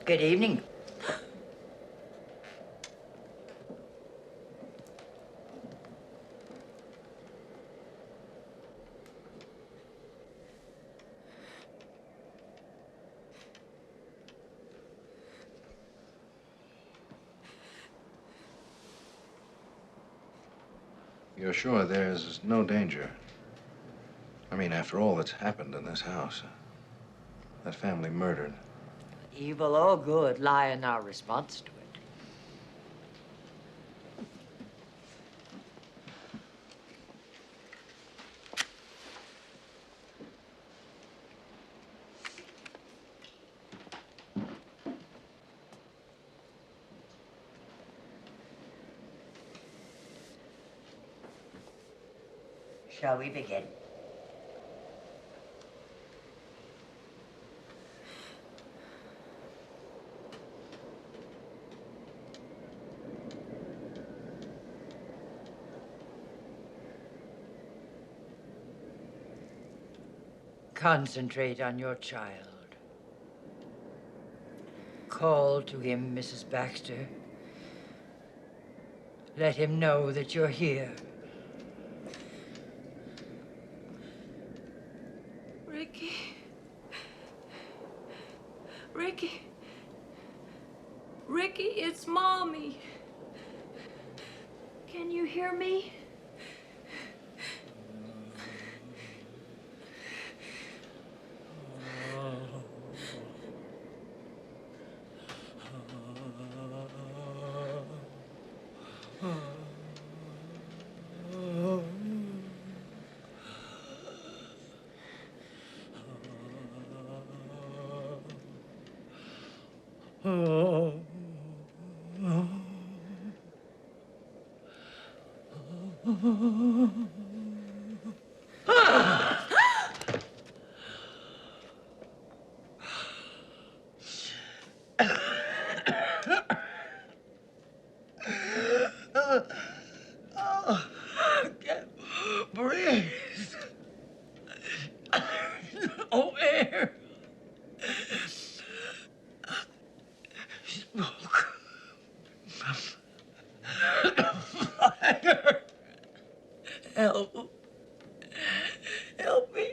Good evening. You're sure there's no danger? I mean, after all that's happened in this house, that family murdered. Evil or good lie in our response to it. Shall we begin? Concentrate on your child. Call to him, Mrs. Baxter. Let him know that you're here. Ricky. Ricky. Ricky, it's Mommy. Can you hear me? Help. Help me.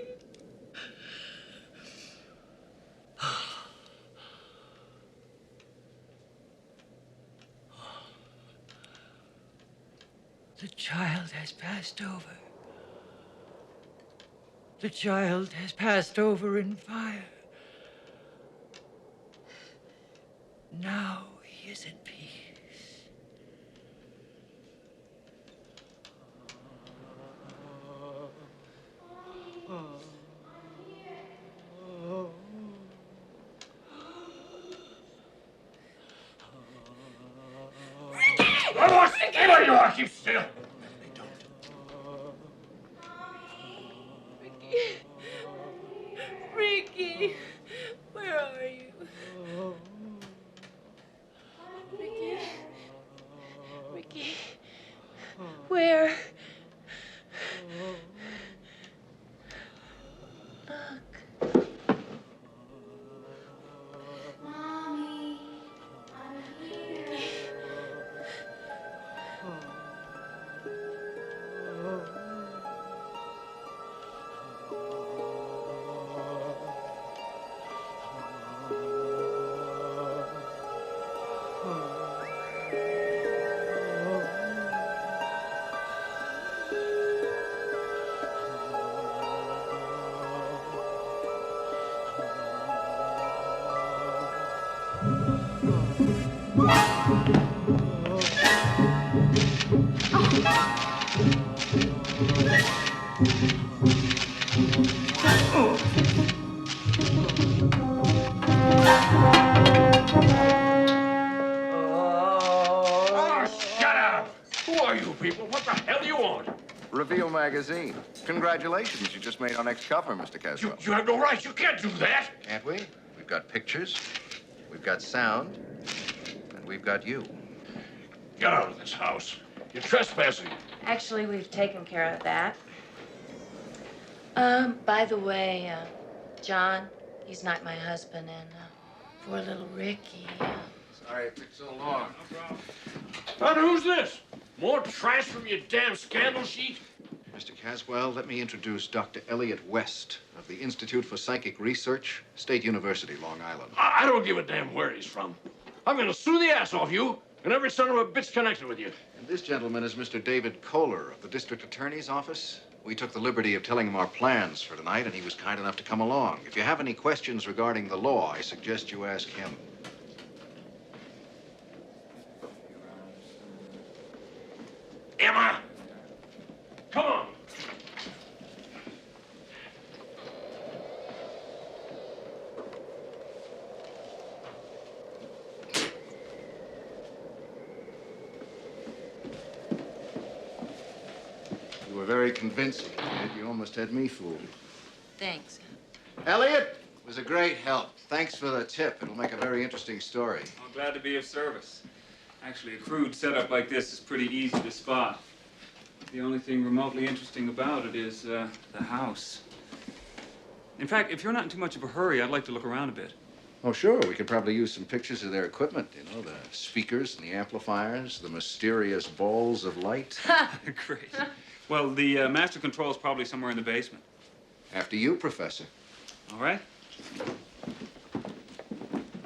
The child has passed over. The child has passed over in fire. Now he is at peace. There you are! Keep still! Ricky, where are you? Ricky, where? Look. Mommy, I'm here. Shut up! Who are you people? What the hell do you want? Reveal magazine. Congratulations, you just made our next cover, Mr. Caswell. You have no right. You can't do that. Can't we? We've got pictures, we've got sound, and we've got you. Get out of this house. You're trespassing. Actually, we've taken care of that. By the way, John, he's not my husband, and poor little Ricky. Sorry it took so long. And who's this? More trash from your damn scandal sheet? Mr. Caswell, let me introduce Dr. Elliot West of the Institute for Psychic Research, State University, Long Island. I don't give a damn where he's from. I'm gonna sue the ass off you and every son of a bitch connected with you. And this gentleman is Mr. David Kohler of the District Attorney's Office. We took the liberty of telling him our plans for tonight, and he was kind enough to come along. If you have any questions regarding the law, I suggest you ask him. Emma! Come on! You were very convincing, Ed. You almost had me fooled. Thanks. Elliot, it was a great help. Thanks for the tip. It'll make a very interesting story. I'm glad to be of service. Actually, a crude setup like this is pretty easy to spot. The only thing remotely interesting about it is the house. In fact, if you're not in too much of a hurry, I'd like to look around a bit. Oh, sure. We could probably use some pictures of their equipment. You know, the speakers and the amplifiers, the mysterious balls of light. Great. Well, the master control is probably somewhere in the basement. After you, Professor. All right?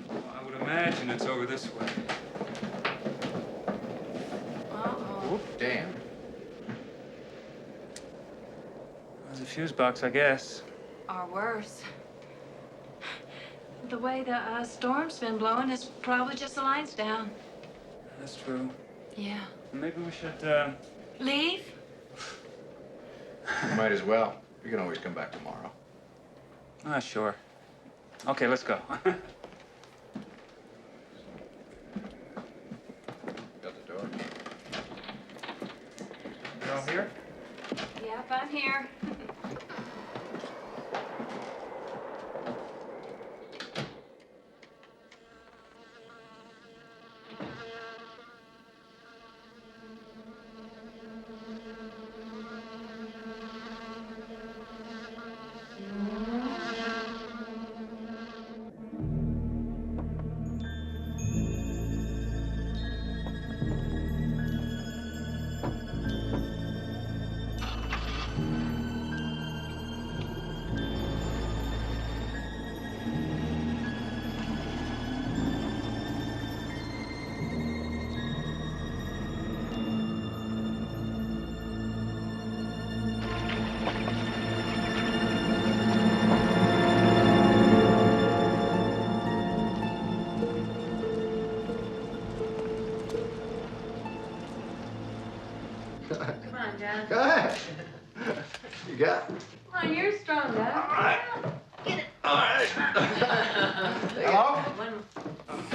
Well, I would imagine it's over this way. Whoop, damn. There's a fuse box, I guess. Or worse. The way the storm's been blowing is probably just the lines down. That's true. Yeah. Maybe we should, Leave? You might as well. You can always come back tomorrow. Sure. Okay, let's go. Got the door? You all here? Yep, I'm here. Come on, Dad. Go ahead. You got it. Come on, you're strong, Dad. All right. Get it. All right.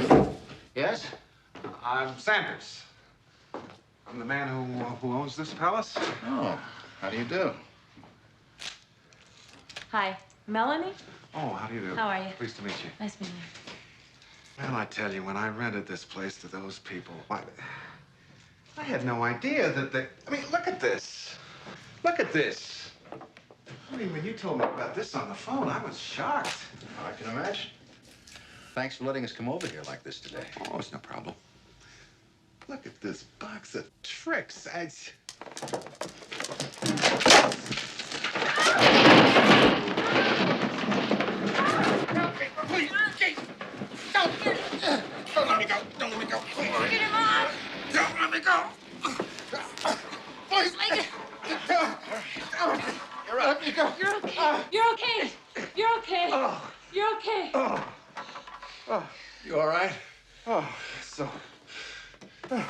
Hello? Yes? I'm Sanders. I'm the man who owns this palace. Oh, how do you do? Hi, Melanie. Oh, how do you do? How are you? Pleased to meet you. Nice meeting you. Well, I tell you, when I rented this place to those people, I had no idea that they... I mean, look at this. Look at this. I mean, when you told me about this on the phone, I was shocked. I can imagine. Thanks for letting us come over here like this today. Oh, it's no problem. Look at this box of tricks. Please, don't let me go. Don't let me go. Please. Get him off! Don't let me go. Please. You're up. Let me go. You're okay. You're okay. You're okay. Oh. You're okay. Oh. Oh. You all right? Oh, so. I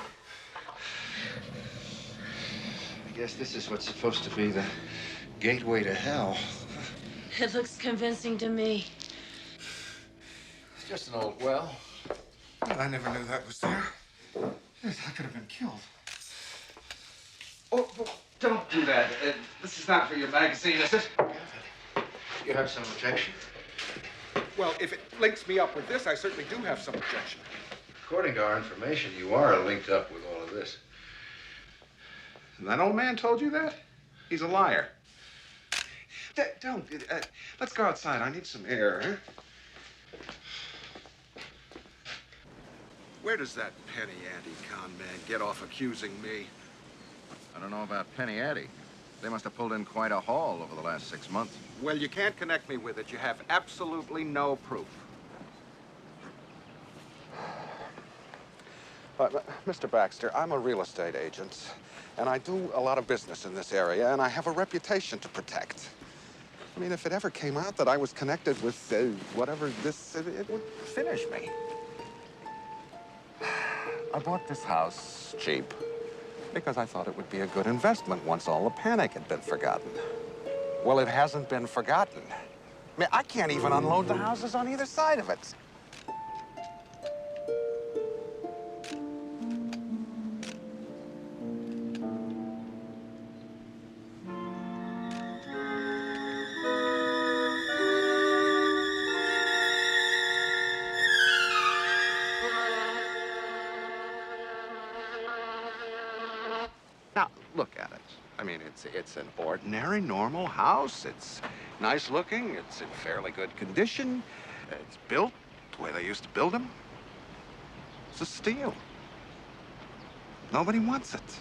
guess this is what's supposed to be the gateway to hell. It looks convincing to me. It's just an old well. I never knew that was there. Yes, I could have been killed. Oh, don't do that. This is not for your magazine, is it? You have some objection? Well, if it links me up with this, I certainly do have some objection. According to our information, you are linked up with all of this. That old man told you that? He's a liar. Don't. Let's go outside. I need some air, huh? Where does that penny ante con man get off accusing me? I don't know about Penny Addy. They must have pulled in quite a haul over the last 6 months. Well, you can't connect me with it. You have absolutely no proof. Mr. Baxter, I'm a real estate agent, and I do a lot of business in this area, and I have a reputation to protect. I mean, if it ever came out that I was connected with whatever this, it would finish me. I bought this house cheap because I thought it would be a good investment once all the panic had been forgotten. Well, it hasn't been forgotten. I mean, I can't even unload the houses on either side of it. Now, look at it. I mean, it's an ordinary, normal house. It's nice looking. It's in fairly good condition. It's built the way they used to build them. It's a steal. Nobody wants it.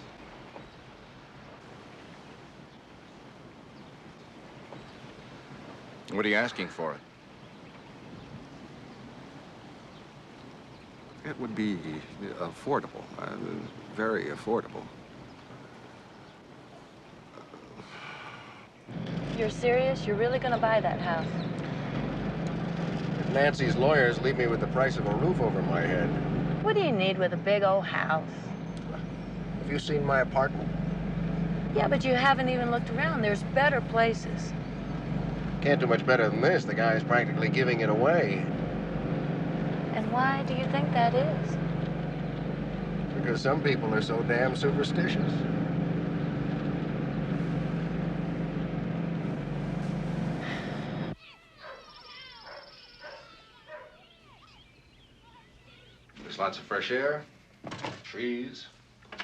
What are you asking for it? It would be affordable, very affordable. You're serious? You're really gonna buy that house? If Nancy's lawyers leave me with the price of a roof over my head. What do you need with a big old house? Have you seen my apartment? Yeah, but you haven't even looked around. There's better places. Can't do much better than this. The guy's practically giving it away. And why do you think that is? Because some people are so damn superstitious. There's lots of fresh air, trees,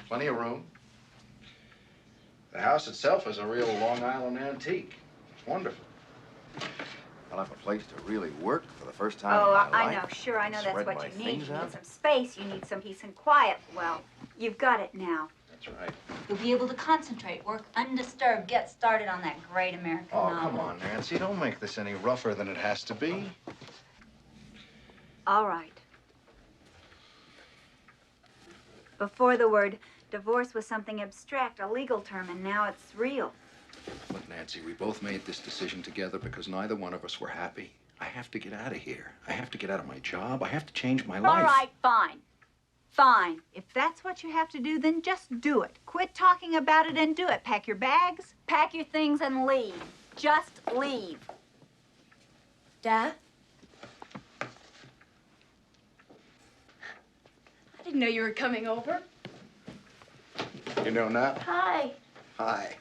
plenty of room. The house itself is a real Long Island antique. It's wonderful. I'll have a place to really work for the first time in my life. I know. Sure, I know that's Spread what my you need. things You out. need some space. You need some peace and quiet. Well, you've got it now. That's right. You'll be able to concentrate, work undisturbed, get started on that great American novel. Come on, Nancy. Don't make this any rougher than it has to be. All right. Before the word divorce was something abstract, a legal term, and now it's real. Look, Nancy, we both made this decision together because neither one of us were happy. I have to get out of here. I have to get out of my job. I have to change my life. All right, fine. Fine. If that's what you have to do, then just do it. Quit talking about it and do it. Pack your bags, pack your things, and leave. Just leave. Dad? I didn't know you were coming over. You know now? Hi. Hi.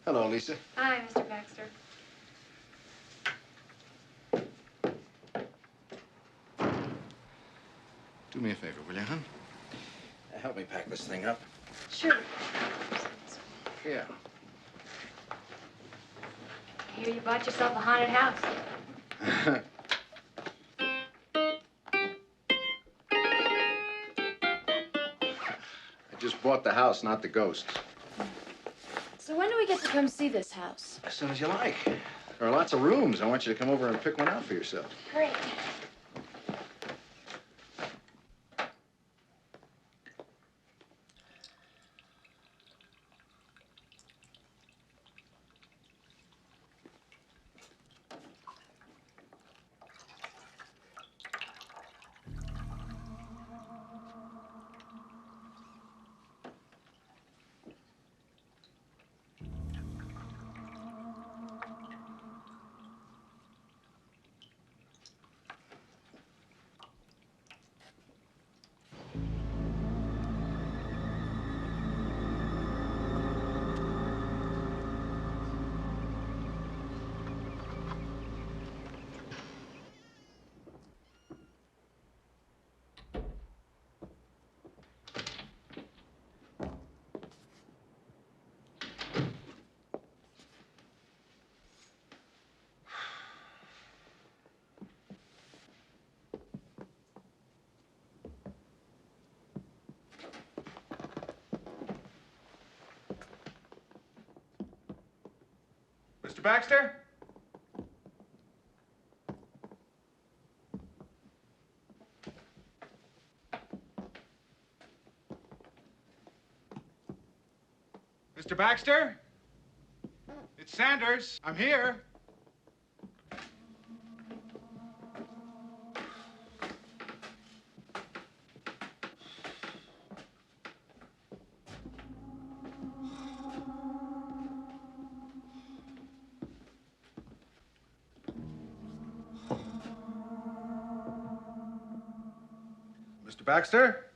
Hello, Lisa. Hi, Mr. Baxter. Do me a favor, will you, hon? Help me pack this thing up. Sure. Yeah. I hear you bought yourself a haunted house. I just bought the house, not the ghosts. So when do we get to come see this house? As soon as you like. There are lots of rooms. I want you to come over and pick one out for yourself. Great. Mr. Baxter? Mr. Baxter? It's Sanders. I'm here. Mr. Baxter?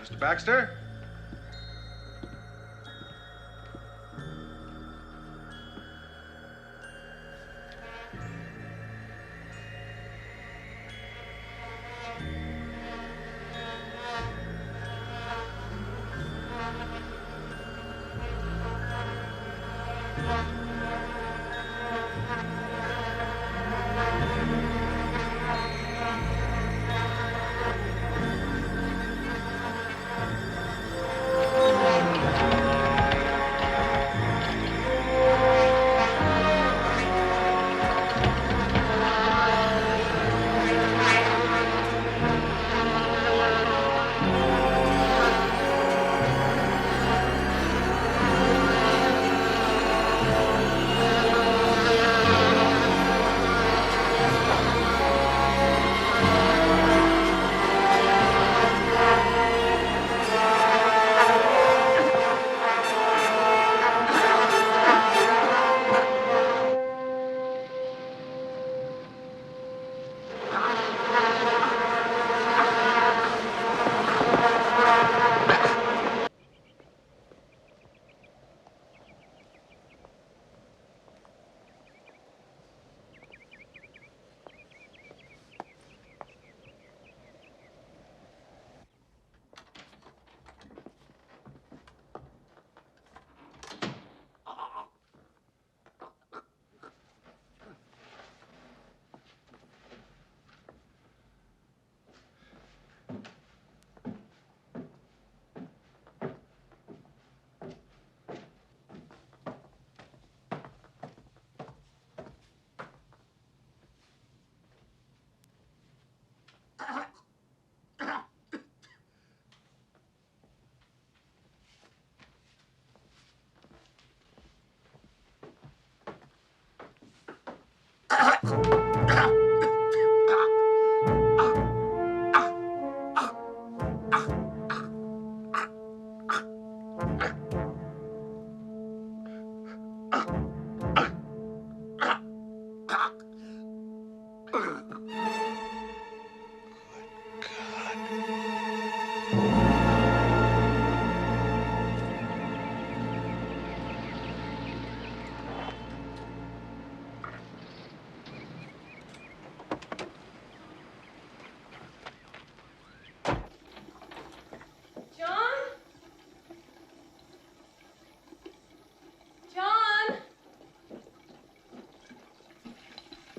Mr. Baxter?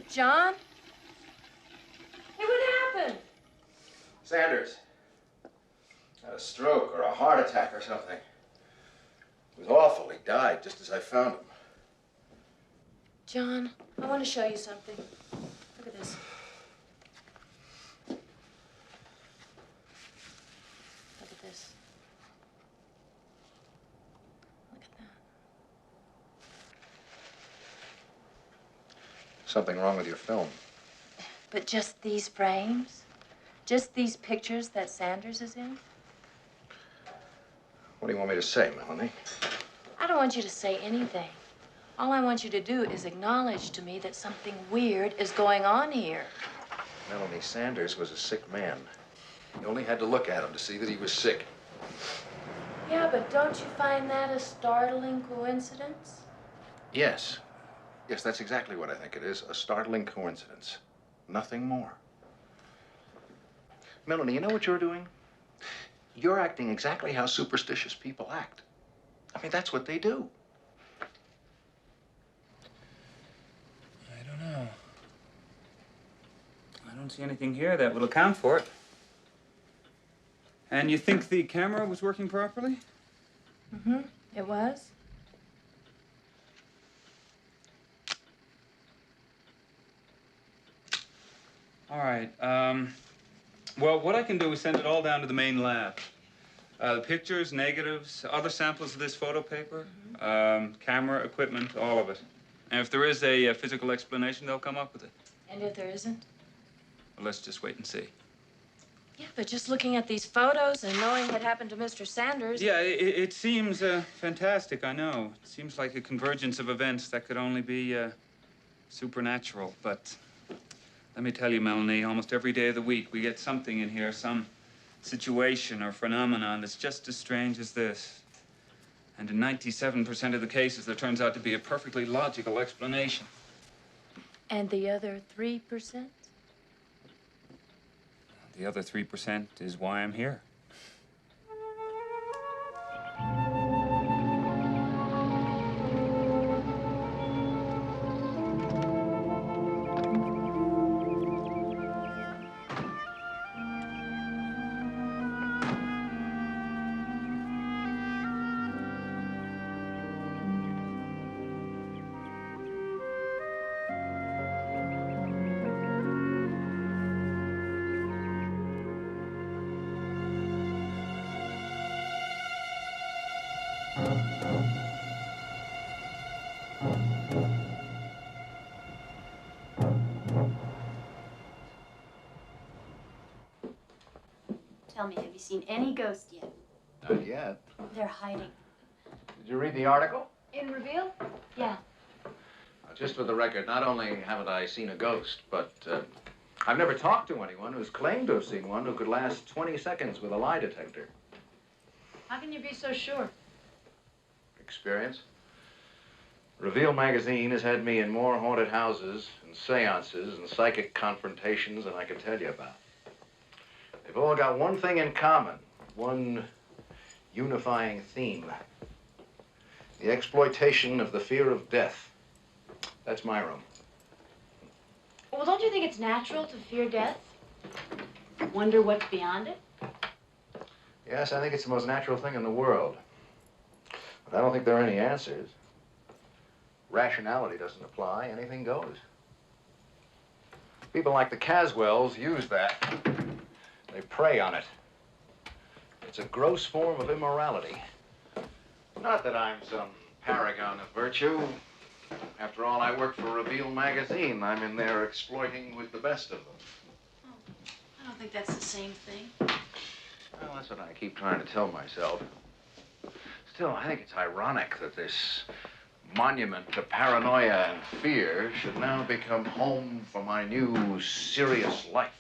John? Hey, what happened? Sanders. Had a stroke or a heart attack or something. It was awful. He died just as I found him. John, I want to show you something. Look at this. Look at this. Look at that. Something wrong with your film. But just these frames? Just these pictures that Sanders is in? What do you want me to say, Melanie? I don't want you to say anything. All I want you to do is acknowledge to me that something weird is going on here. Melanie, Sanders was a sick man. You only had to look at him to see that he was sick. Yeah, but don't you find that a startling coincidence? Yes. Yes, that's exactly what I think it is. A startling coincidence. Nothing more. Melanie, you know what you're doing? You're acting exactly how superstitious people act. I mean, that's what they do. I don't know. I don't see anything here that will account for it. And you think the camera was working properly? Mm-hmm. It was? All right. Well, what I can do is send it all down to the main lab. The pictures, negatives, other samples of this photo paper, camera, equipment, all of it. And if there is a physical explanation, they'll come up with it. And if there isn't? Well, let's just wait and see. Yeah, but just looking at these photos and knowing what happened to Mr. Sanders... Yeah, it seems fantastic, I know. It seems like a convergence of events that could only be supernatural. But let me tell you, Melanie, almost every day of the week we get something in here, some situation or phenomenon that's just as strange as this. And in 97% of the cases, there turns out to be a perfectly logical explanation. And the other 3%? The other 3% is why I'm here. Tell me, have you seen any ghosts yet? Not yet. They're hiding. Did you read the article? In Reveal? Yeah. Just for the record, not only haven't I seen a ghost, but I've never talked to anyone who's claimed to have seen one who could last 20 seconds with a lie detector. How can you be so sure? Experience. Reveal magazine has had me in more haunted houses and seances and psychic confrontations than I could tell you about. They've all got one thing in common, one unifying theme. The exploitation of the fear of death. That's my room. Well, don't you think it's natural to fear death? Wonder what's beyond it? Yes, I think it's the most natural thing in the world. But I don't think there are any answers. Rationality doesn't apply. Anything goes. People like the Caswells use that. They prey on it. It's a gross form of immorality. Not that I'm some paragon of virtue. After all, I work for Reveal magazine. I'm in there exploiting with the best of them. I don't think that's the same thing. Well, that's what I keep trying to tell myself. Still, I think it's ironic that this monument to paranoia and fear should now become home for my new serious life.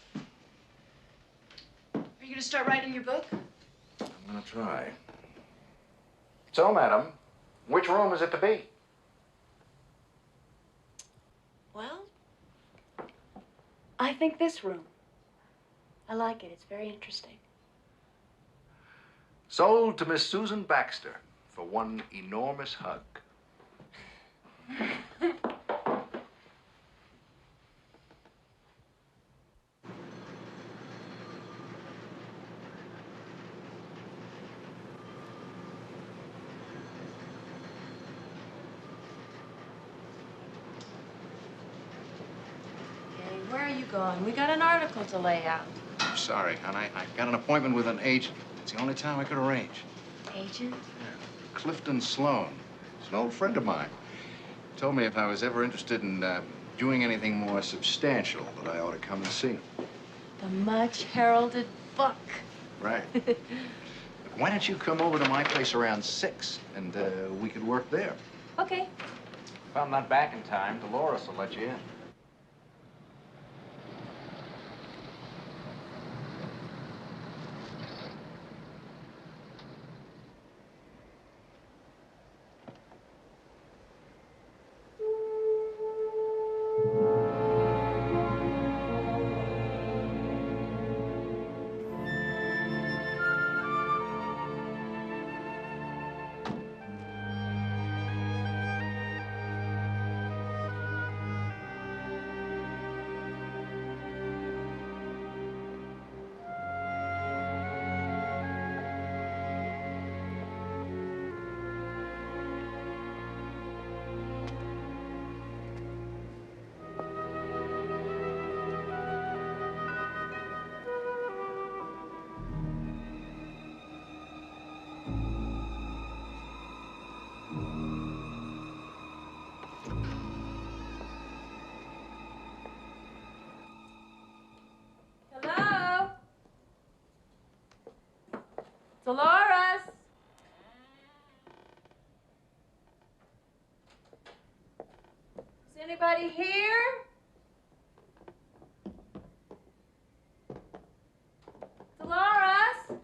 Are you going to start writing your book? I'm gonna try. So, madam, which room is it to be? Well, I think this room. I like it. It's very interesting. Sold to Miss Susan Baxter for one enormous hug. Where are you going? We got an article to lay out. I'm sorry, hon. I got an appointment with an agent. It's the only time I could arrange. Agent? Yeah. Clifton Sloan. He's an old friend of mine. Told me if I was ever interested in doing anything more substantial, that I ought to come and see him. The much heralded book. Right. Why don't you come over to my place around 6 and we could work there? Okay. If I'm not back in time, Dolores will let you in. Hello? Dolores? Is anybody here? Dolores?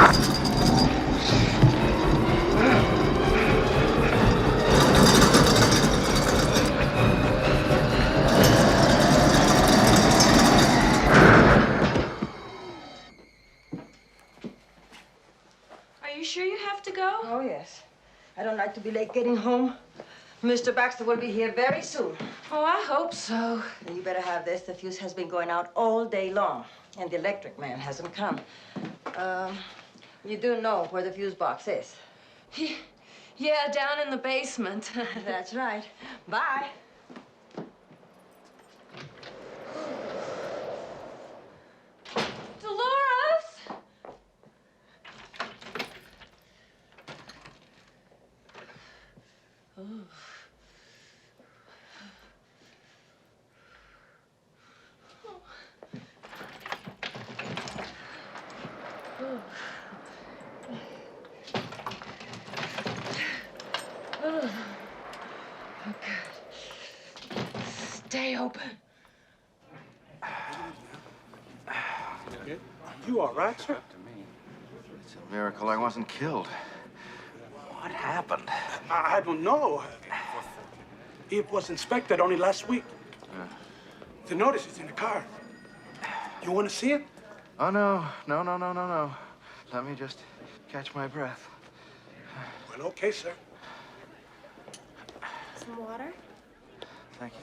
Are you sure you have to go? Oh, yes. I don't like to be late getting home. Mr. Baxter will be here very soon. Oh, I hope so. And you better have this. The fuse has been going out all day long, and the electric man hasn't come. You do know where the fuse box is? Yeah, down in the basement. That's right. Bye. Dolores! Stay open. You all right, sir? It's a miracle I wasn't killed. What happened? I don't know. It was inspected only last week. The notice is in the car. You want to see it? Oh, no. No. Let me just catch my breath. Well, okay, sir. Some water? Thank you.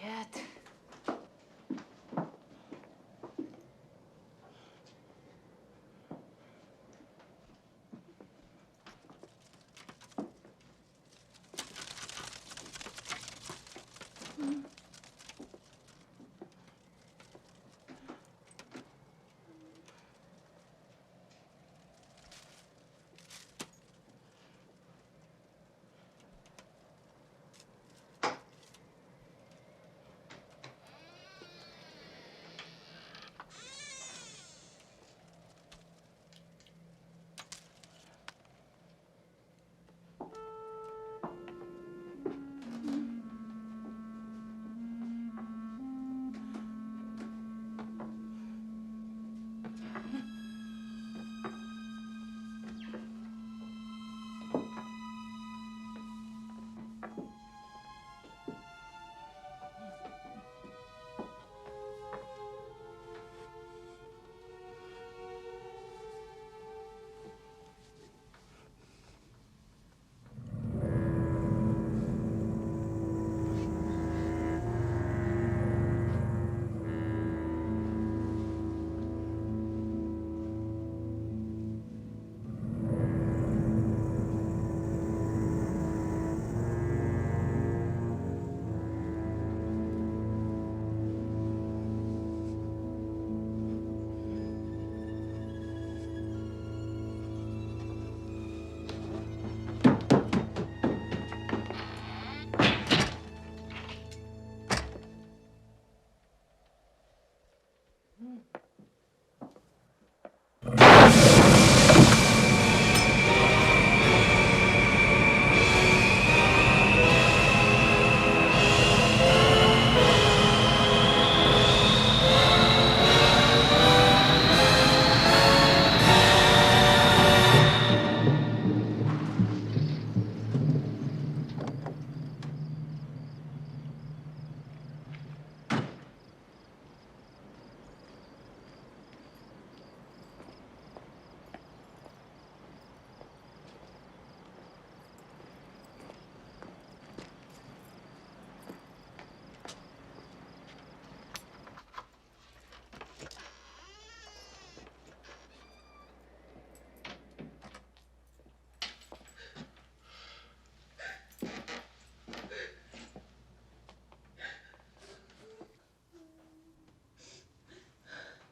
Shit.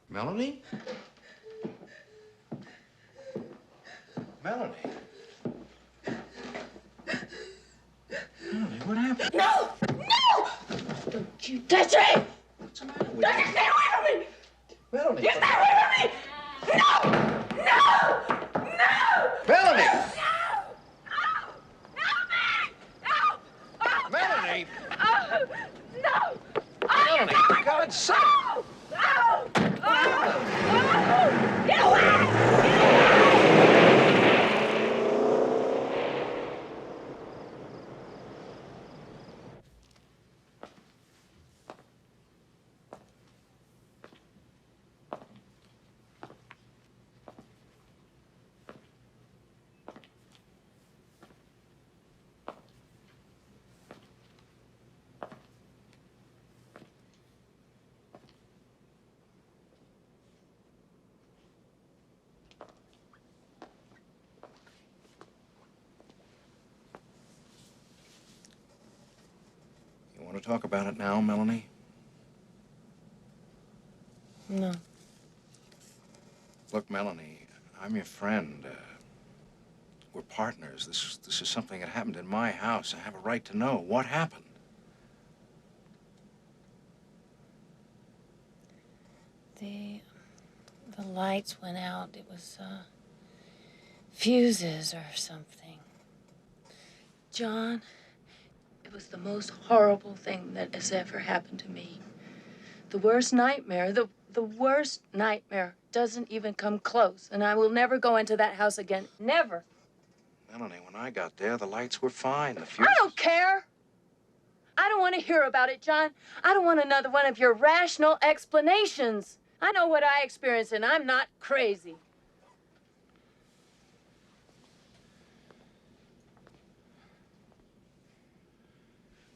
Melanie? Melanie? No! No! Don't you touch me! What's the matter with Don't you you? stay away from me! Melanie! You stay away from me! No! No! No! Melanie! No! Oh! Help me! Help! Oh, Melanie! Oh! No! Oh, Melanie, for God's sake! Oh! Oh! Oh! Oh! Get away! You want to talk about it now, Melanie? No. Look, Melanie, I'm your friend. We're partners. This is something that happened in my house. I have a right to know what happened. The lights went out. It was, fuses or something. John, it was the most horrible thing that has ever happened to me. The worst nightmare, the worst nightmare doesn't even come close, and I will never go into that house again. Never. Melanie, when I got there, the lights were fine. The fuses... I don't care. I don't want to hear about it, John. I don't want another one of your rational explanations. I know what I experienced, and I'm not crazy.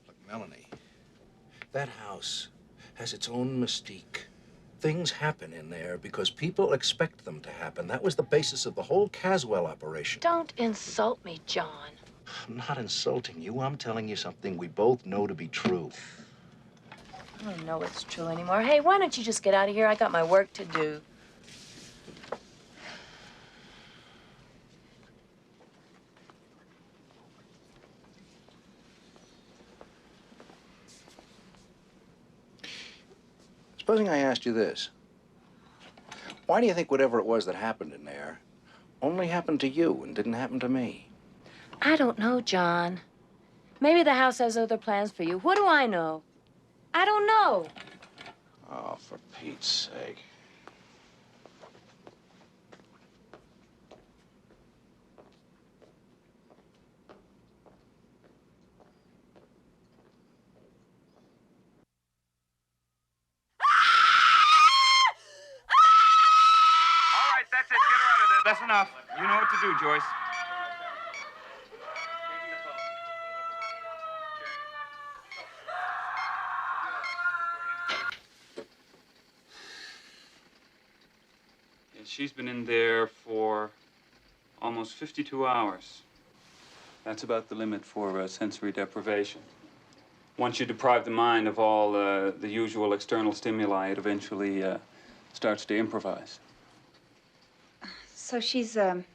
Look, Melanie, that house has its own mystique. Things happen in there because people expect them to happen. That was the basis of the whole Caswell operation. Don't insult me, John. I'm not insulting you. I'm telling you something we both know to be true. I don't know it's true anymore. Hey, why don't you just get out of here? I got my work to do. Supposing I asked you this. Why do you think whatever it was that happened in there only happened to you and didn't happen to me? I don't know, John. Maybe the house has other plans for you. What do I know? I don't know. Oh, for Pete's sake. All right, that's it. Get her out of there. That's enough. You know what to do, Joyce. She's been in there for almost 52 hours. That's about the limit for sensory deprivation. Once you deprive the mind of all the usual external stimuli, it eventually starts to improvise. So she's been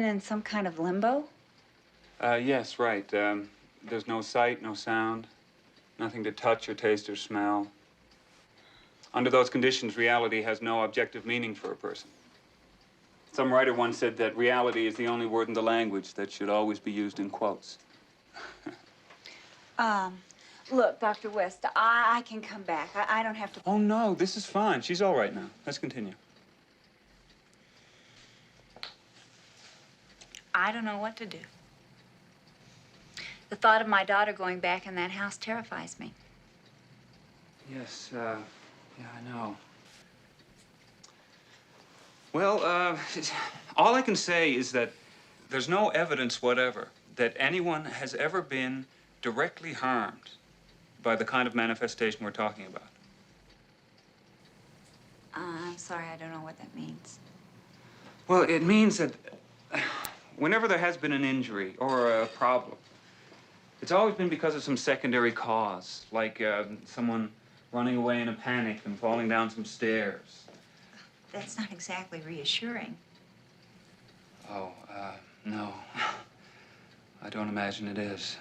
in some kind of limbo? Yes, right. There's no sight, no sound, nothing to touch or taste or smell. Under those conditions, reality has no objective meaning for a person. Some writer once said that reality is the only word in the language that should always be used in quotes. Look, Dr. West, I can come back. I don't have to... Oh, no, this is fine. She's all right now. Let's continue. I don't know what to do. The thought of my daughter going back in that house terrifies me. Yes, yeah, I know. Well, all I can say is that there's no evidence whatever that anyone has ever been directly harmed by the kind of manifestation we're talking about. I'm sorry, I don't know what that means. Well, it means that whenever there has been an injury or a problem, it's always been because of some secondary cause, like someone running away in a panic and falling down some stairs. That's not exactly reassuring. Oh, no. I don't imagine it is.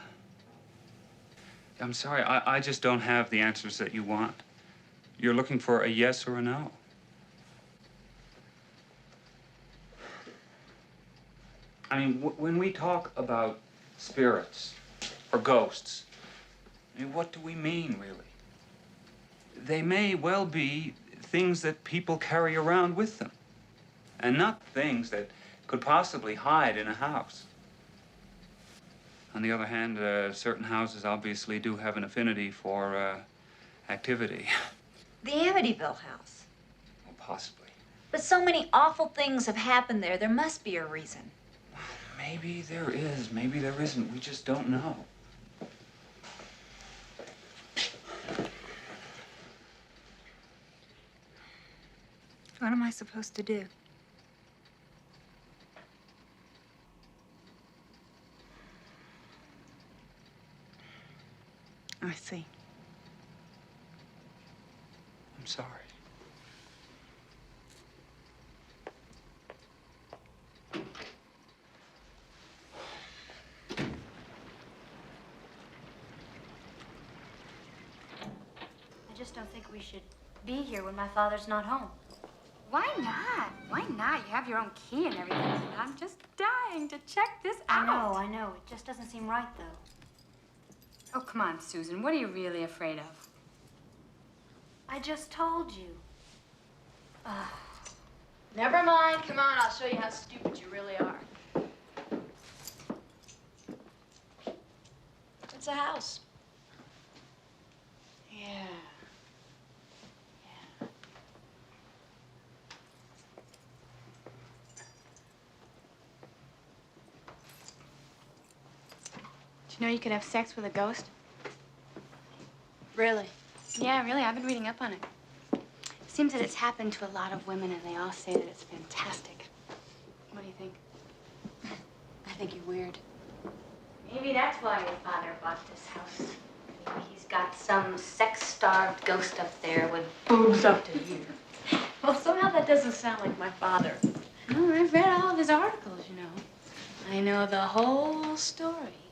I'm sorry, I just don't have the answers that you want. You're looking for a yes or a no. I mean, when we talk about spirits or ghosts, I mean, what do we mean, really? They may well be things that people carry around with them, and not things that could possibly hide in a house. On the other hand, certain houses obviously do have an affinity for activity. The Amityville house. Well, possibly. But so many awful things have happened there. There must be a reason. Maybe there is, maybe there isn't. We just don't know. What am I supposed to do? I see. I'm sorry. I just don't think we should be here when my father's not home. Why not? Why not? You have your own key and everything. And I'm just dying to check this out. I know. It just doesn't seem right, though. Oh, come on, Susan. What are you really afraid of? I just told you. Never mind. Come on, I'll show you how stupid you really are. It's a house. Yeah. Do you know you could have sex with a ghost? Really? Yeah, really. I've been reading up on it. It seems that it's happened to a lot of women, and they all say that it's fantastic. What do you think? I think you're weird. Maybe that's why your father bought this house. Maybe he's got some sex-starved ghost up there with boobs up to here. Well, somehow that doesn't sound like my father. Oh, I've read all of his articles, you know. I know the whole story.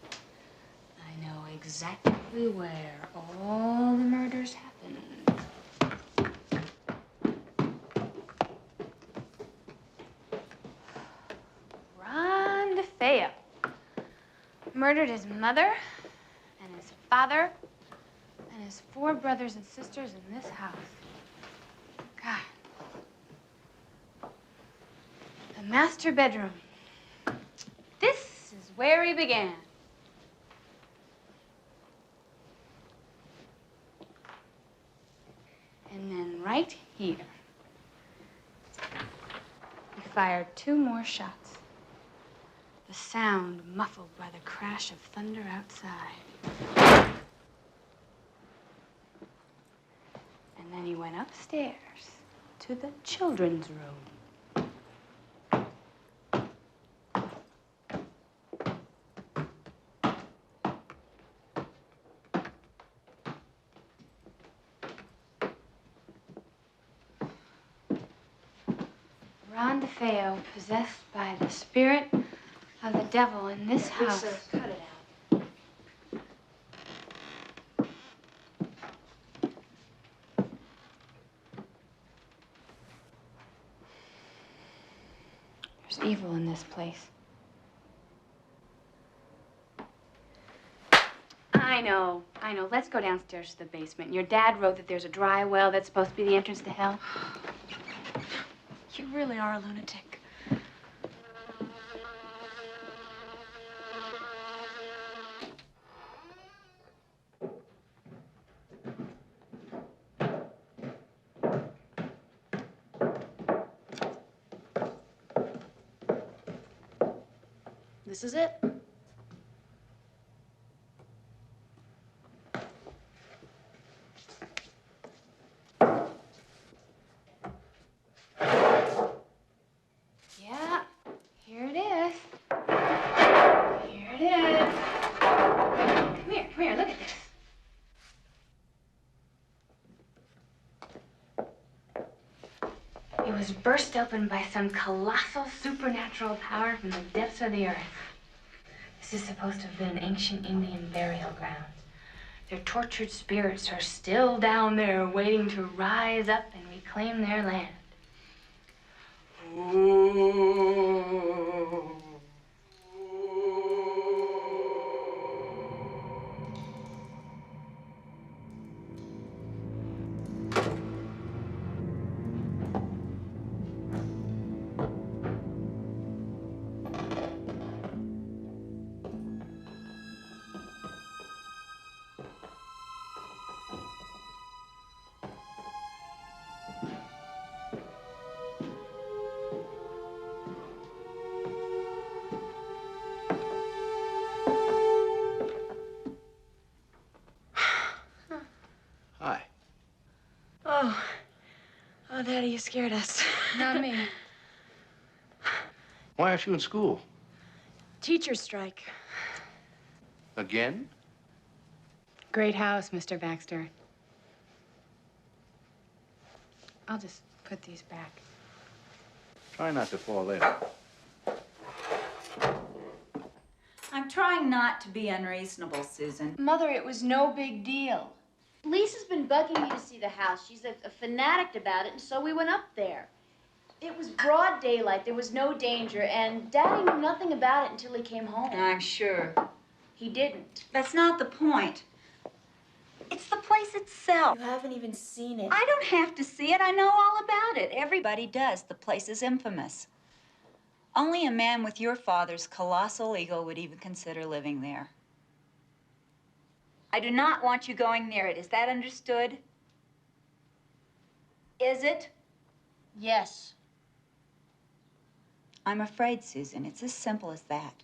I know exactly where all the murders happened. Ron DeFeo murdered his mother and his father and his 4 brothers and sisters in this house. God. The master bedroom. This is where he began. And then right here, he fired 2 more shots. The sound muffled by the crash of thunder outside. And then he went upstairs to the children's room. Ron DeFeo, possessed by the spirit of the devil in this house. Lisa, cut it out. There's evil in this place. I know. Let's go downstairs to the basement. Your dad wrote that there's a dry well that's supposed to be the entrance to hell. You really are a lunatic. This is it. Yeah, here it is. Here it is. Come here, look at this. It was burst open by some colossal supernatural power from the depths of the earth. This is supposed to have been an ancient Indian burial ground. Their tortured spirits are still down there waiting to rise up and reclaim their land. Hi. Oh, Daddy, you scared us. Not me. Why aren't you in school? Teacher strike. Again? Great house, Mr. Baxter. I'll just put these back. Try not to fall in. I'm trying not to be unreasonable, Susan. Mother, it was no big deal. Lisa's been bugging me to see the house. She's a fanatic about it, and so we went up there. It was broad daylight. There was no danger, and Daddy knew nothing about it until he came home. I'm sure. He didn't. That's not the point. It's the place itself. You haven't even seen it. I don't have to see it. I know all about it. Everybody does. The place is infamous. Only a man with your father's colossal ego would even consider living there. I do not want you going near it. Is that understood? Is it? Yes. I'm afraid, Susan. It's as simple as that.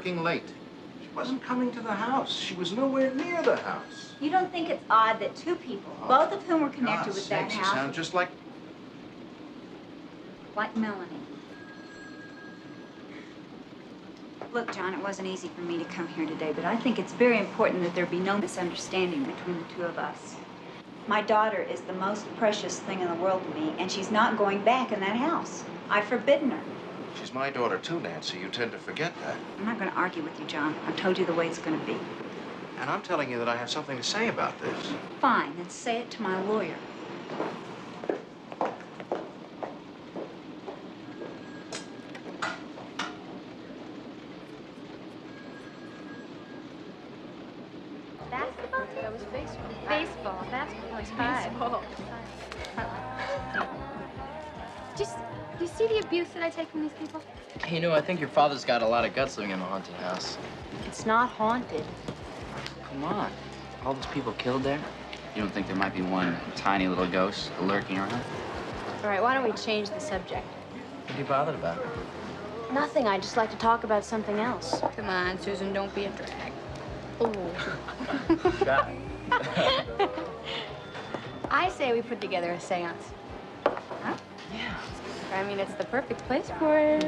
working late. She wasn't coming to the house. She was nowhere near the house. You don't think it's odd that two people, both of whom were connected with that God's sakes, house, you sound just like... like Melanie? Look, John, it wasn't easy for me to come here today, but I think it's very important that there be no misunderstanding between the two of us. My daughter is the most precious thing in the world to me, and she's not going back in that house. I've forbidden her. She's my daughter, too, Nancy. You tend to forget that. I'm not going to argue with you, John. I've told you the way it's going to be. And I'm telling you that I have something to say about this. Fine, then say it to my lawyer. Basketball? That was baseball. Baseball. Basketball is baseball. Do you see the abuse that I take from these people? You know, I think your father's got a lot of guts living in a haunted house. It's not haunted. Come on. All those people killed there? You don't think there might be one tiny little ghost lurking around? All right, why don't we change the subject? What are you bothered about? Nothing. I'd just like to talk about something else. Come on, Susan, don't be a drag. Try. I say we put together a seance. Huh? Yeah. I mean, it's the perfect place for it.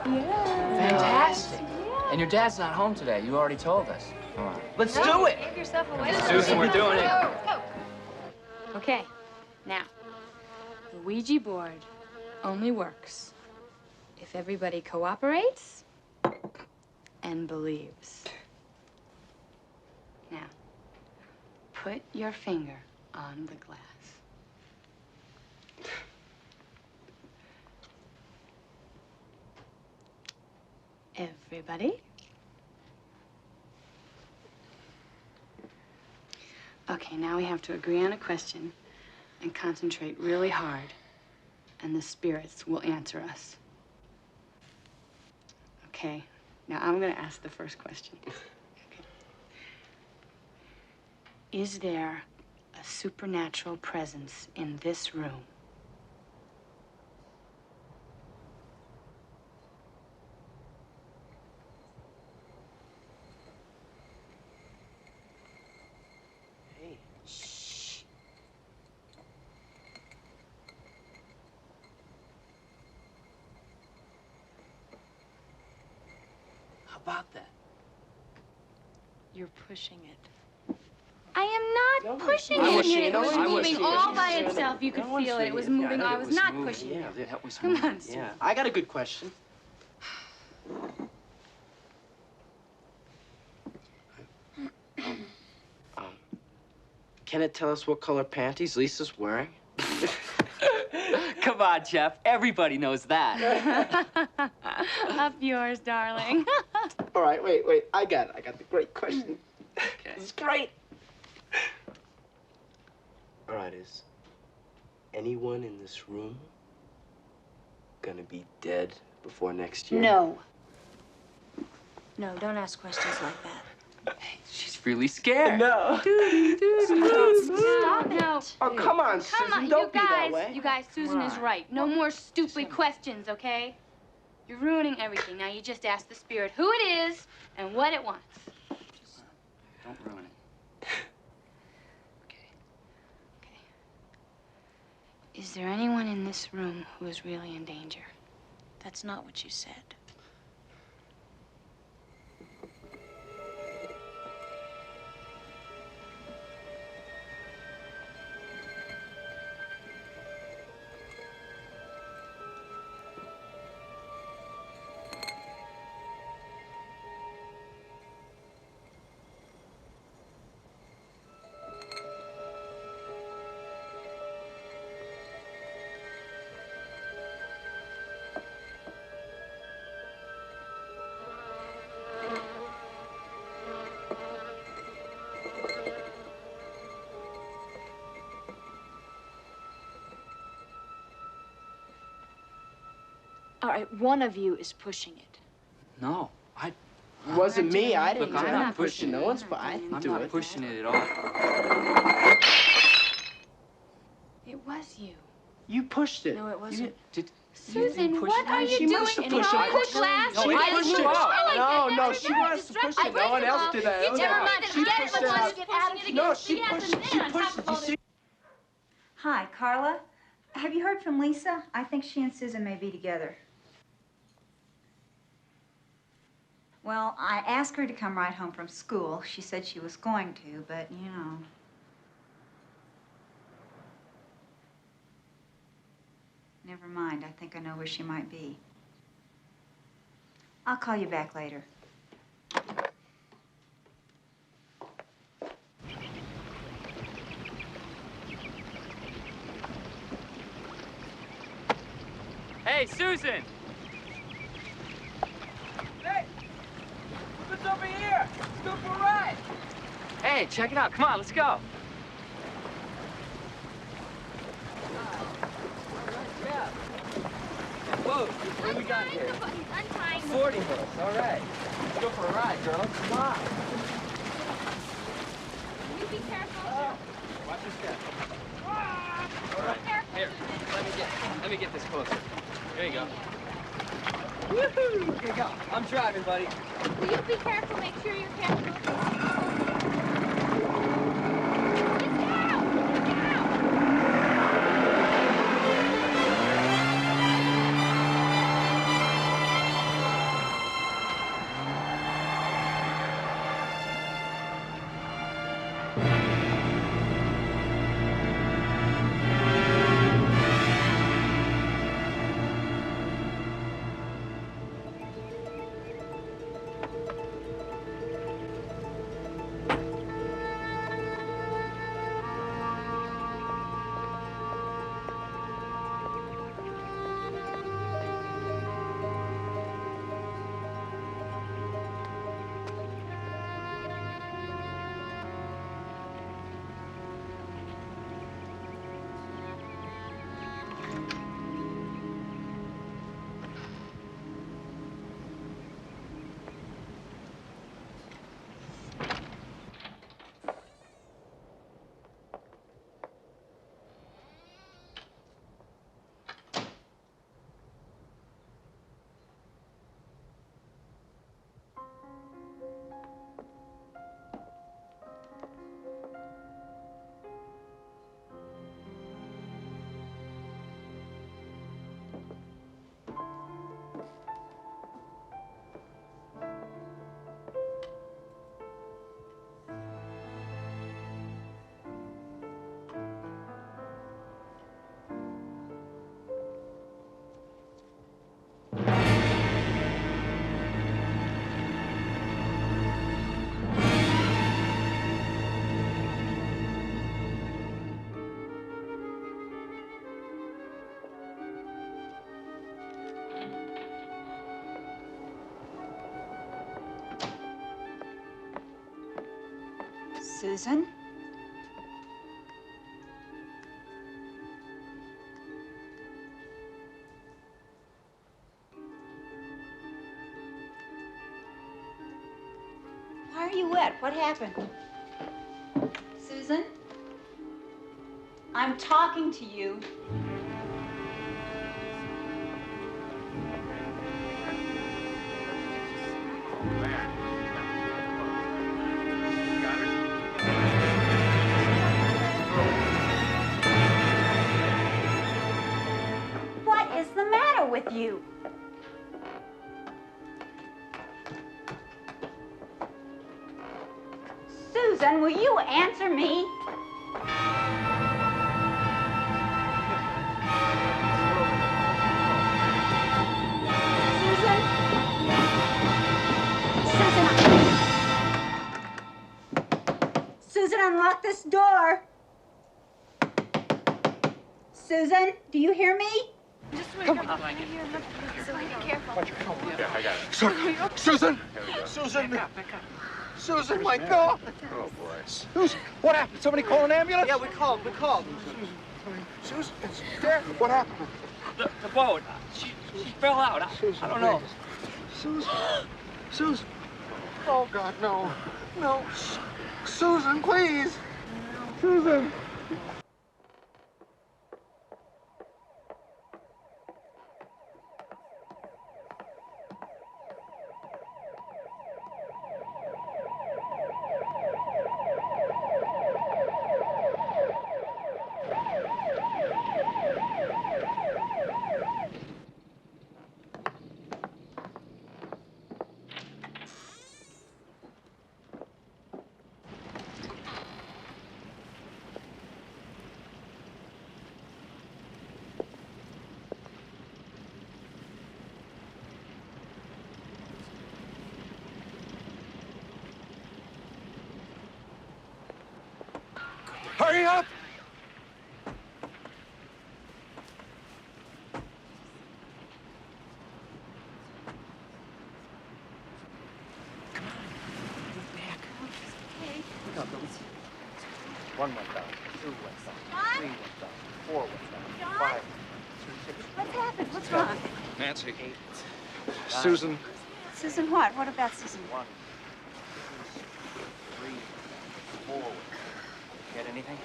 Yeah. Fantastic. Yeah. And your dad's not home today. You already told us. Come on. Let's do it. Give yourself away. Susan, we're doing it. Okay, now, the Ouija board only works if everybody cooperates and believes. Now, put your finger on the glass. Everybody? Okay, now we have to agree on a question and concentrate really hard, and the spirits will answer us. Okay, now I'm gonna ask the first question. Okay. Is there a supernatural presence in this room? How about that? You're pushing it. I am not pushing it. It was moving all by itself. You could feel it. It was moving. I was not pushing it. Yeah, that was Come moving. on, Susan. Yeah. I got a good question. Can it tell us what color panties Lisa's wearing? Come on, Jeff. Everybody knows that. Up yours, darling. All right, wait. I got it. I got the great question. Okay. This is great. All right, is anyone in this room gonna be dead before next year? No. No, don't ask questions like that. Hey, she's really scared. No. Stop it. No. Oh, come on, Susan. Come on, Don't be that way. you guys, Susan is right. No more stupid questions, okay? You're ruining everything. Now you just ask the spirit who it is and what it wants. Don't ruin it. Okay. Is there anyone in this room who is really in danger? That's not what you said. All right, one of you is pushing it. No, It wasn't me. I didn't Look, do I'm it. not pushing No it. one's, but I didn't I'm do not it. pushing it at all. It was you. You pushed it. No, it You wasn't. Did Susan, what are you She doing? must have Throwing pushed it. the glass? No, Why he did pushed you it. push like that? No, That's she very wants to push destructive. it. No one else did that. You never mind. She Get it. pushed The it one out. who's pushing it again. No, she She has pushed a it. man She on top pushed of it. all You this. see? Hi, Carla. Have you heard from Lisa? I think she and Susan may be together. Well, I asked her to come right home from school. She said she was going to, but, you know. Never mind. I think I know where she might be. I'll call you back later. Hey, Susan! Hey! What's over here? Let's go for a ride! Hey, check it out. Come on, let's go. Whoa, what do we got here? 40 of us, all right. Let's go for a ride, girls. Come on. You be careful. Watch your step. All right, here, let me get this closer. There you go. Woohoo! Here you go. I'm driving, buddy. Will you be careful? Make sure you're careful. Susan? Why are you wet? What happened? Susan? I'm talking to you. What is the matter with you? Susan, will you answer me? Susan? Susan, unlock this door. Susan, do you hear me? Just wait. Come on. on. So be careful. Yeah, I got it. Susan! There we go. Susan! Back up. Susan, my God! Oh, boy. Susan, what happened? Somebody call an ambulance? Yeah, we called. Susan, it's there. What happened? The boat. She fell out. I don't know. Susan. Susan. Oh, God, no. No. Susan, please. Susan. Hurry up! One went down, two went down, three went down, four went down, five, six. What's happened? What's wrong? Nancy. 8, 9, Susan. Susan what? What about Susan? 1, 2, 3, 4. Get anything?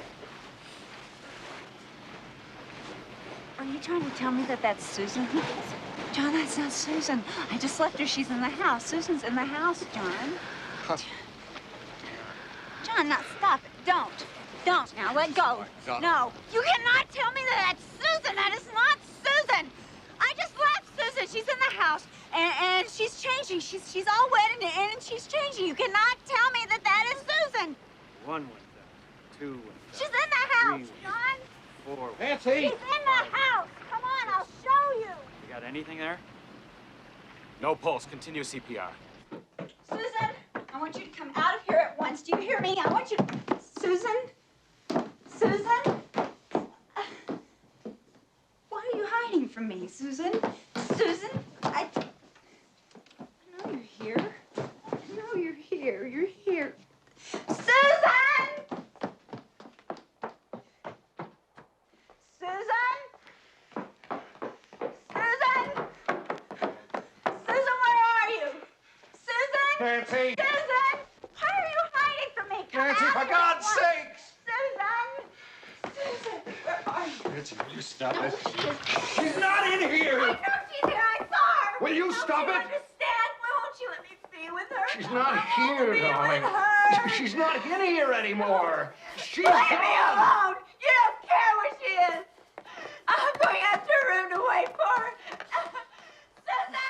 Are you trying to tell me that that's Susan? John, that's not Susan. I just left her. She's in the house. Susan's in the house, John. John, now stop it. Don't. Don't. Now let go. No. You cannot tell me that that's Susan. That is not Susan. I just left Susan. She's in the house. And she's changing. She's all wet and she's changing. You cannot tell me that that is Susan. 1 went down, 2 went down. She's in the house, John. 4 went Nancy! She's in the house. Come on, I'll show you. You got anything there? No pulse. Continue CPR. Susan, I want you to come out of here at once. Do you hear me? I want you to... Susan? Susan? Why are you hiding from me, Susan? Susan? I know you're here. I know you're here. You're here. Susan! Susan? Susan? Susan, where are you? Susan? Nancy! Susan! Why are you hiding from me? Come Nancy, out for here God's at once. sakes! Susan! Susan, where are you? Nancy, will you stop No, it? she is. She's not in here! I know she's here. I saw her. Will you Don't stop you it? understand? Why won't you let me be with her? She's not I won't here, be darling. with her. She's not in here anymore. She's Leave me gone. alone. You don't care where she is. I'm going up to her room to wait for her. Susan!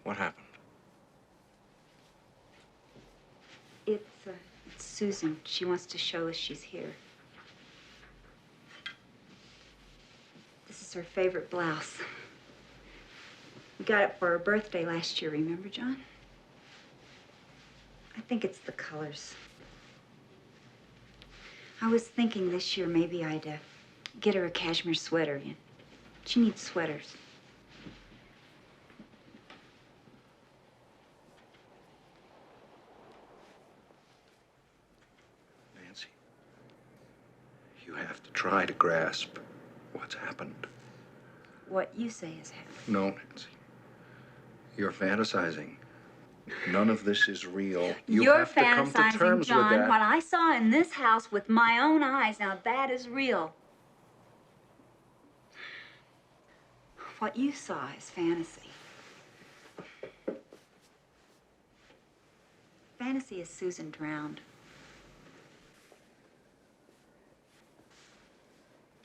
What happened? It's Susan. She wants to show us she's here. This is her favorite blouse. We got it for her birthday last year, remember, John? I think it's the colors. I was thinking this year maybe I'd get her a cashmere sweater. She needs sweaters. Nancy, you have to try to grasp what's happened. What you say has happened. No, Nancy. You're fantasizing. None of this is real. You have to come to terms John, with that. what I saw in this house with my own eyes, now that is real. What you saw is fantasy. Fantasy is Susan drowned.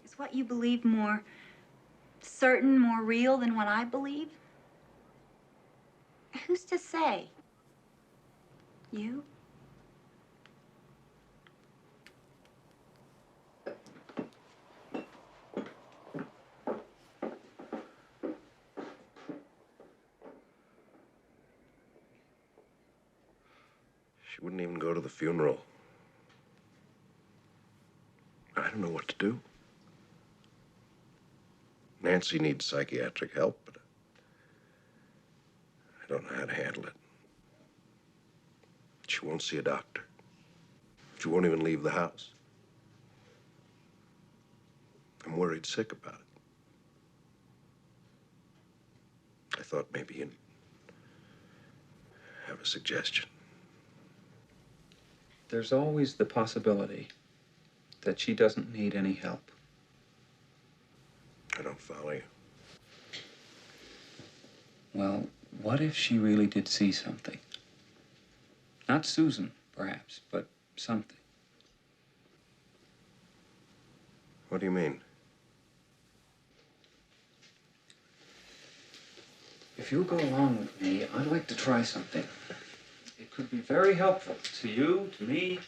Is what you believe more certain, more real than what I believe? Who's to say? You? She wouldn't even go to the funeral. I don't know what to do. Nancy needs psychiatric help, but I don't know how to handle it. She won't see a doctor. She won't even leave the house. I'm worried sick about it. I thought maybe you'd have a suggestion. There's always the possibility that she doesn't need any help. I don't follow you. Well, what if she really did see something? Not Susan, perhaps, but something. What do you mean? If you'll go along with me, I'd like to try something. It could be very helpful to you, to me,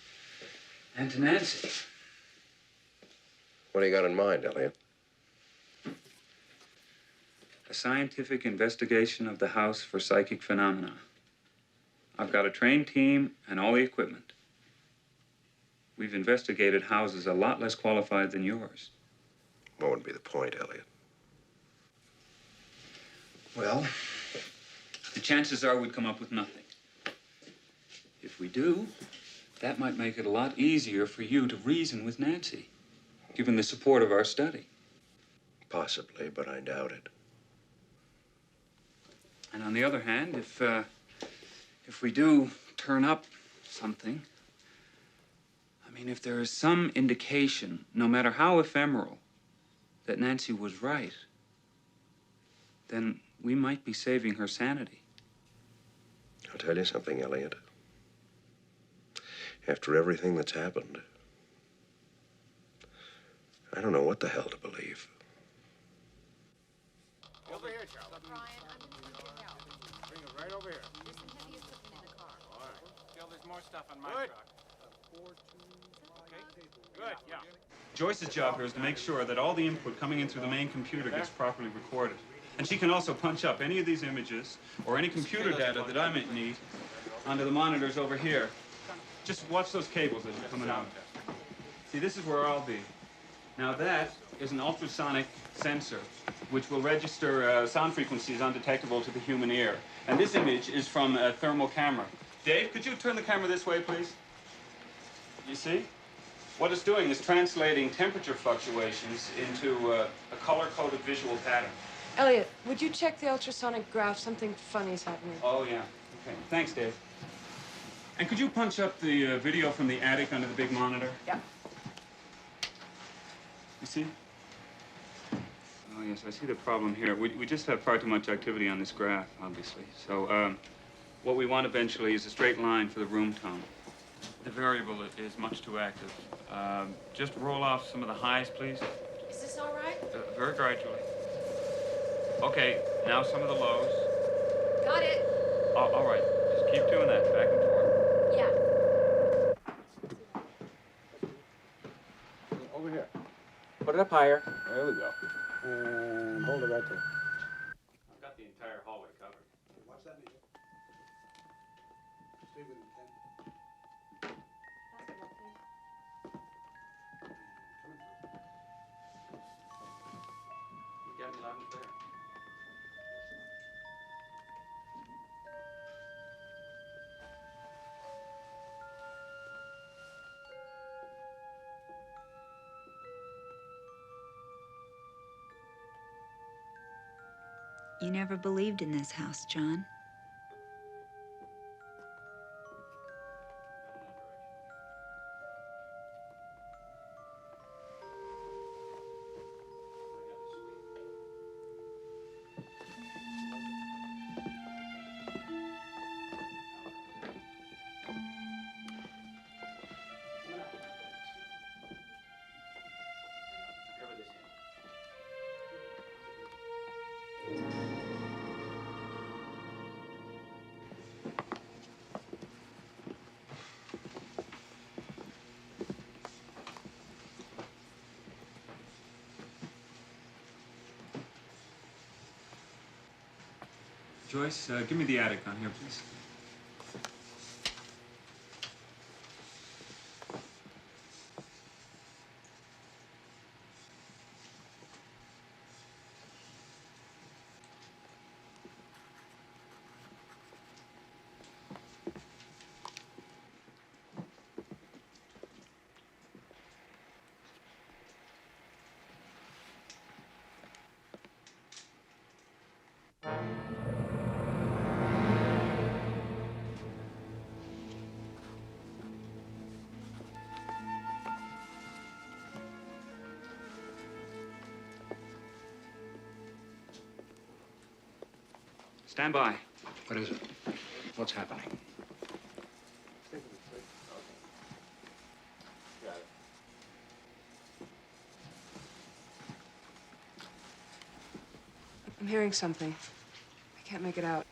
and to Nancy. What do you got in mind, Elliot? A scientific investigation of the house for psychic phenomena. I've got a trained team and all the equipment. We've investigated houses a lot less qualified than yours. What would be the point, Elliot? Well, the chances are we'd come up with nothing. If we do, that might make it a lot easier for you to reason with Nancy, given the support of our study. Possibly, but I doubt it. And on the other hand, if we do turn up something, I mean, if there is some indication, no matter how ephemeral, that Nancy was right, then we might be saving her sanity. I'll tell you something, Elliot. After everything that's happened, I don't know what the hell to believe. Over here, Charlie. Brian, I'm gonna need your help. Bring it right over here. There's some heavy equipment in the car. All right. Phil, there's more stuff on my Good. truck. Good, yeah. Joyce's job here is to make sure that all the input coming in through the main computer gets properly recorded. And she can also punch up any of these images or any computer data that I might need onto the monitors over here. Just watch those cables as they're coming out. See, this is where I'll be. Now that is an ultrasonic sensor, which will register sound frequencies undetectable to the human ear. And this image is from a thermal camera. Dave, could you turn the camera this way, please? You see? What it's doing is translating temperature fluctuations into a color-coded visual pattern. Elliot, would you check the ultrasonic graph? Something funny's happening. Oh, yeah. Okay. Thanks, Dave. And could you punch up the video from the attic under the big monitor? Yeah. You see? Oh, yes, I see the problem here. We just have far too much activity on this graph, obviously. So, what we want eventually is a straight line for the room tone. The variable is much too active. Just roll off some of the highs, please. Is this all right? Very gradually. Okay, now some of the lows. Got it. All right. Just keep doing that, back and forth. Yeah. Over here. Put it up higher. There we go. And hold it right there. I've got the entire hallway covered. Watch that, Major. Stay within 10. You got me loud and clear. You never believed in this house, John. Joyce, give me the attic on here, please. Stand by. What is it? What's happening? I'm hearing something. I can't make it out.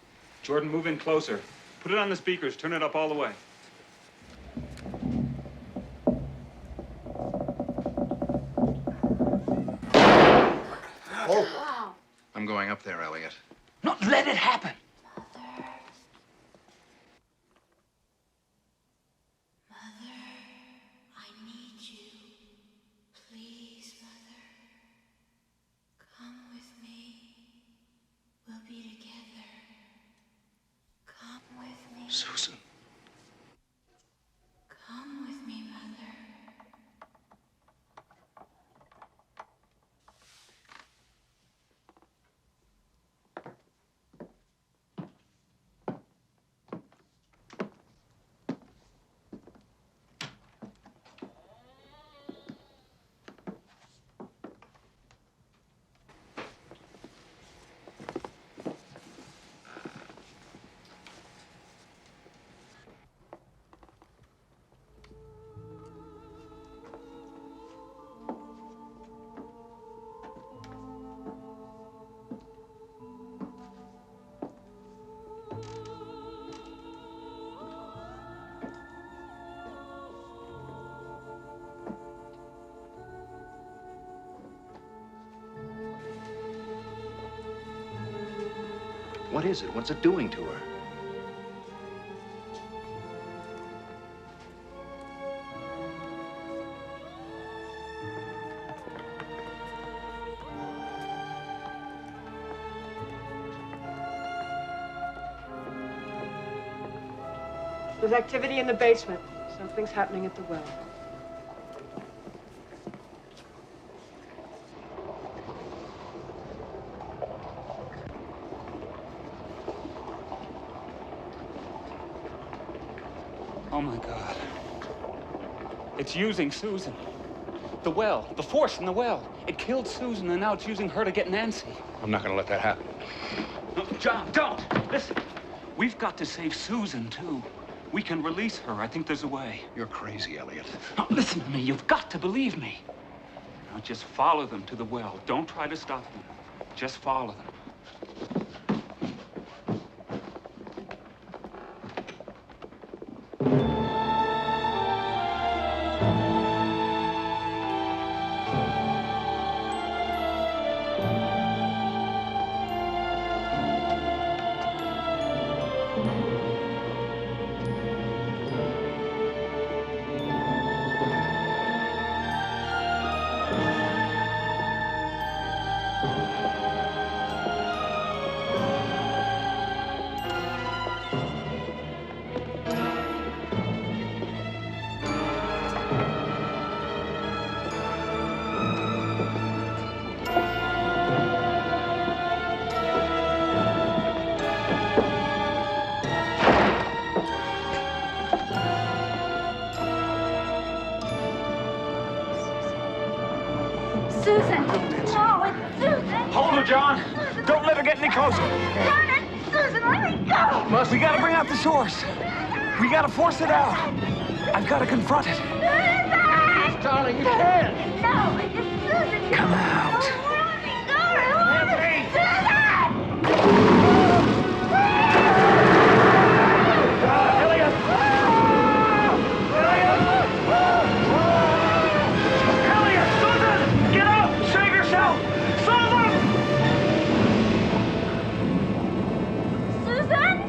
Jordan, move in closer. Put it on the speakers. Turn it up all the way. Oh! I'm going up there, Elliot. No, let it happen. Susan. Come with me, Mother. What is it? What's it doing to her? There's activity in the basement. Something's happening at the well. Oh, my God. It's using Susan. The well, the force in the well. It killed Susan, and now it's using her to get Nancy. I'm not going to let that happen. No, John, don't. Listen, we've got to save Susan, too. We can release her. I think there's a way. You're crazy, Elliot. Now, listen to me. You've got to believe me. Now, just follow them to the well. Don't try to stop them. Just follow them. Susan. No, it's Susan. Hold her, John. Don't let her get any closer. John, it's Susan. Let me go. We gotta bring out the source. We gotta force it out. I've gotta confront it. Susan! Darling, you can't. No, it's Susan. Come out. Let me go. Susan!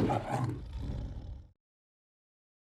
Hey.